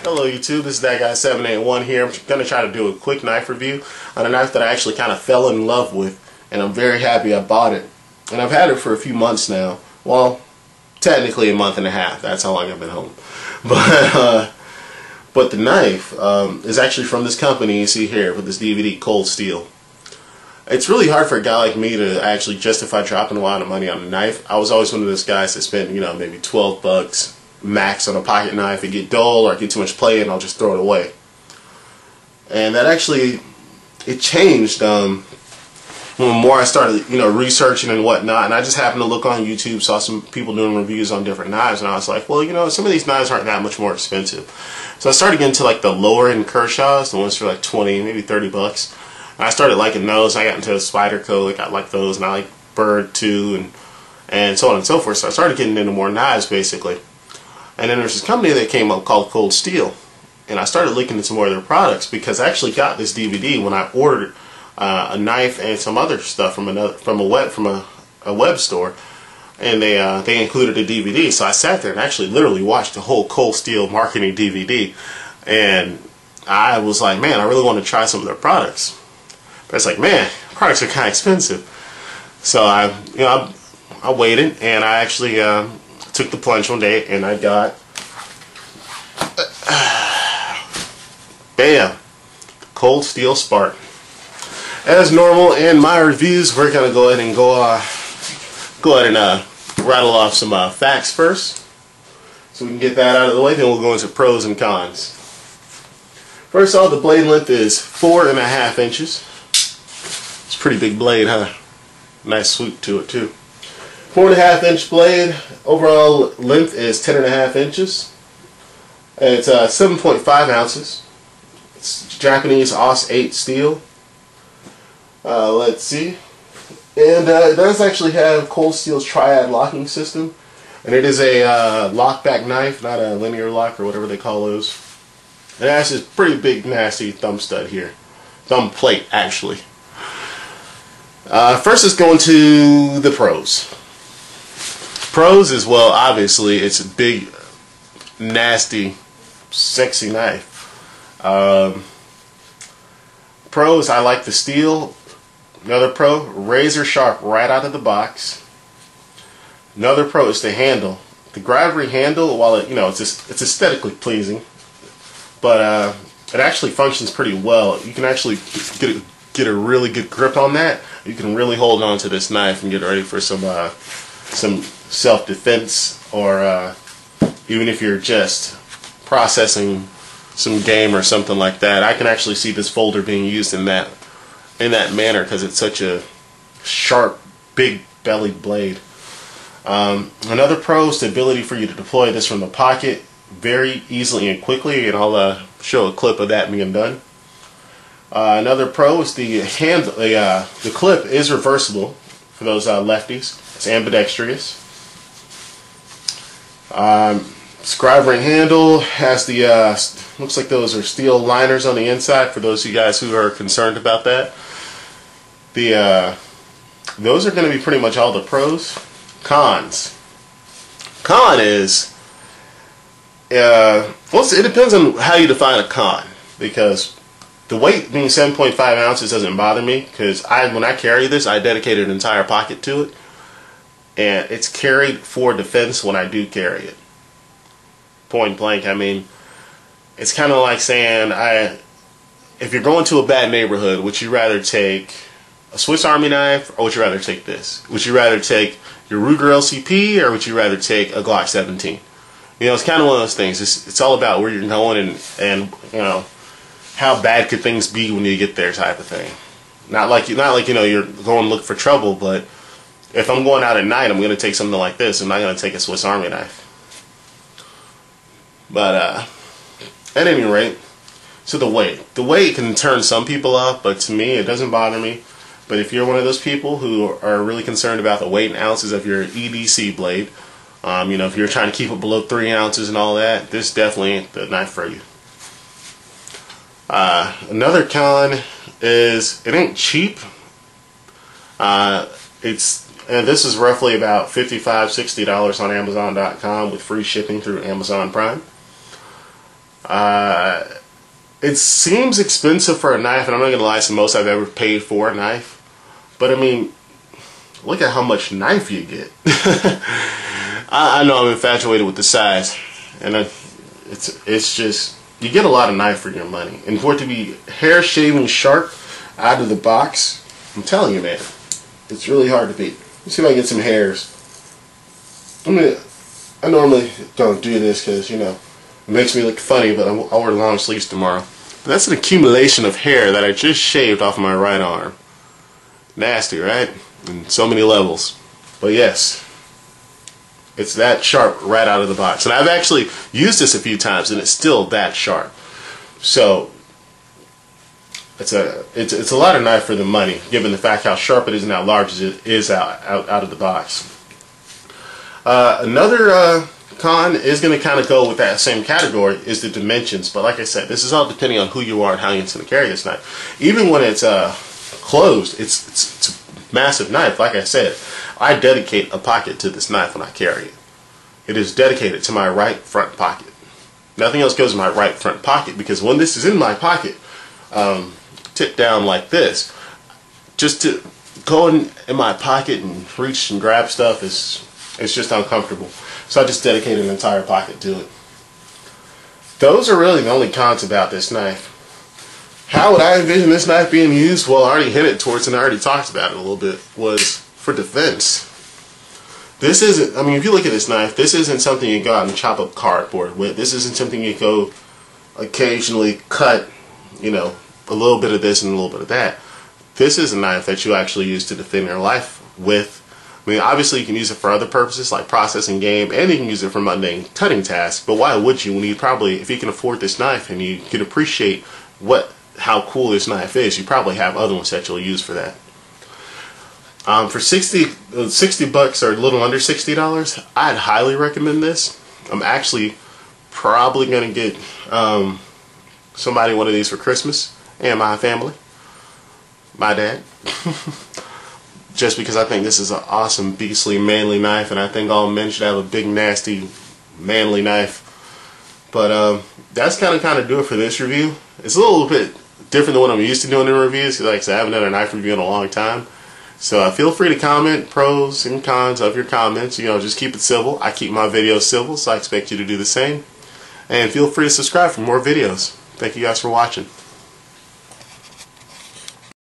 Hello YouTube, this is that guy 781 here. I'm going to try to do a quick knife review on a knife that I actually kind of fell in love with, and I'm very happy I bought it. And I've had it for a few months now. Well, technically a month and a half. That's how long I've been home. But the knife is actually from this company you see here with this DVD, Cold Steel. It's really hard for a guy like me to actually justify dropping a lot of money on a knife. I was always one of those guys that spent, maybe 12 bucks max on a pocket knife. It get dull or I get too much play and I'll just throw it away. And that actually, it changed the more I started, researching and whatnot. And I just happened to look on YouTube, saw some people doing reviews on different knives, and I was like, well, some of these knives aren't that much more expensive. So I started getting to like the lower end Kershaws, the ones for like 20, maybe 30 bucks. And I started liking those. I got into a Spider Coat, I like those, and I like Bird too, and so on and so forth. So I started getting into more knives basically. And then there's this company that came up called Cold Steel, and I started looking into more of their products because I actually got this DVD when I ordered a knife and some other stuff from a web store, and they included a DVD. So I sat there and actually literally watched the whole Cold Steel marketing DVD, and I was like, man, I really want to try some of their products. But it's like, man, products are kind of expensive. So I waited, and I actually took the plunge one day, and I got bam, Cold Steel Spartan. As normal in my reviews, we're gonna go ahead and rattle off some facts first, so we can get that out of the way. Then we'll go into pros and cons. First off, the blade length is 4.5 inches. It's a pretty big blade, huh? Nice swoop to it too. 4.5 inch blade. Overall length is 10.5 inches. It's 7.5 ounces. It's Japanese AUS 8 steel. Let's see. And it does actually have Cold Steel's triad locking system. And it is a lockback knife, not a linear lock or whatever they call those. And it has this pretty big nasty thumb stud here. Thumb plate actually. First let's go into the pros. Pros is, well, obviously it's a big, nasty, sexy knife. Pros, I like the steel. Another pro, razor sharp right out of the box. Another pro is the handle. The gravity handle, while it's aesthetically pleasing, but it actually functions pretty well. You can actually get a really good grip on that. You can really hold on to this knife and get ready for some self-defense, or even if you're just processing some game or something like that. I can actually see this folder being used in that manner because it's such a sharp, big bellied blade. Another pro is the ability for you to deploy this from the pocket very easily and quickly, and I'll show a clip of that being done. Another pro is the clip is reversible for those lefties. It's ambidextrous. Scribe ring handle has the looks like those are steel liners on the inside for those of you guys who are concerned about that. Those are going to be pretty much all the pros. Cons. Con is well, it depends on how you define a con, because the weight being 7.5 ounces doesn't bother me, because when I carry this, I dedicate an entire pocket to it, and it's carried for defense when I do carry it. Point blank. I mean, it's kind of like saying, if you're going to a bad neighborhood, would you rather take a Swiss Army knife, or would you rather take this? Would you rather take your Ruger LCP, or would you rather take a Glock 17? It's kind of one of those things. It's all about where you're going and how bad could things be when you get there, type of thing. Not like you're going to look for trouble, but if I'm going out at night, I'm going to take something like this. I'm not going to take a Swiss Army knife. But at any rate, so the weight can turn some people off, but to me it doesn't bother me. But if you're one of those people who are really concerned about the weight and ounces of your EDC blade, if you're trying to keep it below 3 ounces and all that, this definitely ain't the knife for you. Another con is it ain't cheap. And this is roughly about $55–$60 on Amazon.com with free shipping through Amazon Prime. It seems expensive for a knife, and I'm not gonna lie, it's the most I've ever paid for a knife. But I mean, look at how much knife you get. I know I'm infatuated with the size, and it's just, you get a lot of knife for your money, and for it to be hair shaving sharp out of the box, I'm telling you, man, it's really hard to beat. Let's see if I can get some hairs. I normally don't do this because, you know, it makes me look funny, but I'll wear long sleeves tomorrow. But that's an accumulation of hair that I just shaved off my right arm. Nasty, right? In so many levels. But yes, it's that sharp right out of the box. And I've actually used this a few times, and it's still that sharp. So it's a lot of knife for the money, given the fact how sharp it is and how large it is out of the box. Another con is going to kind of go with that same category is the dimensions. But like I said, this is all depending on who you are and how you're going to carry this knife. Even when it's closed, it's a massive knife. Like I said, I dedicate a pocket to this knife when I carry it. It is dedicated to my right front pocket. Nothing else goes in my right front pocket, because when this is in my pocket, tip down like this, just to go in my pocket and reach and grab stuff it's just uncomfortable. So I just dedicate an entire pocket to it. Those are really the only cons about this knife. How would I envision this knife being used? Well, I already hinted towards, and I already talked about it a little bit, was for defense. This isn't, I mean, if you look at this knife, this isn't something you go out and chop up cardboard with. This isn't something you go occasionally cut, you know, a little bit of this and a little bit of that. This is a knife that you actually use to defend your life with. I mean, obviously you can use it for other purposes like processing game, and you can use it for mundane cutting tasks. But why would you, when you probably, if you can afford this knife and you can appreciate how cool this knife is, you probably have other ones that you'll use for that. For $60 bucks, or a little under $60, I'd highly recommend this. I'm actually probably gonna get somebody one of these for Christmas, and my family, my dad. Just because I think this is an awesome, beastly, manly knife, and I think all men should have a big, nasty, manly knife. But that's kind of do it for this review. It's a little bit different than what I'm used to doing in reviews. Like I said, I haven't done a knife review in a long time. So feel free to comment pros and cons of your comments. You know, just keep it civil. I keep my videos civil, so I expect you to do the same. And feel free to subscribe for more videos. Thank you guys for watching.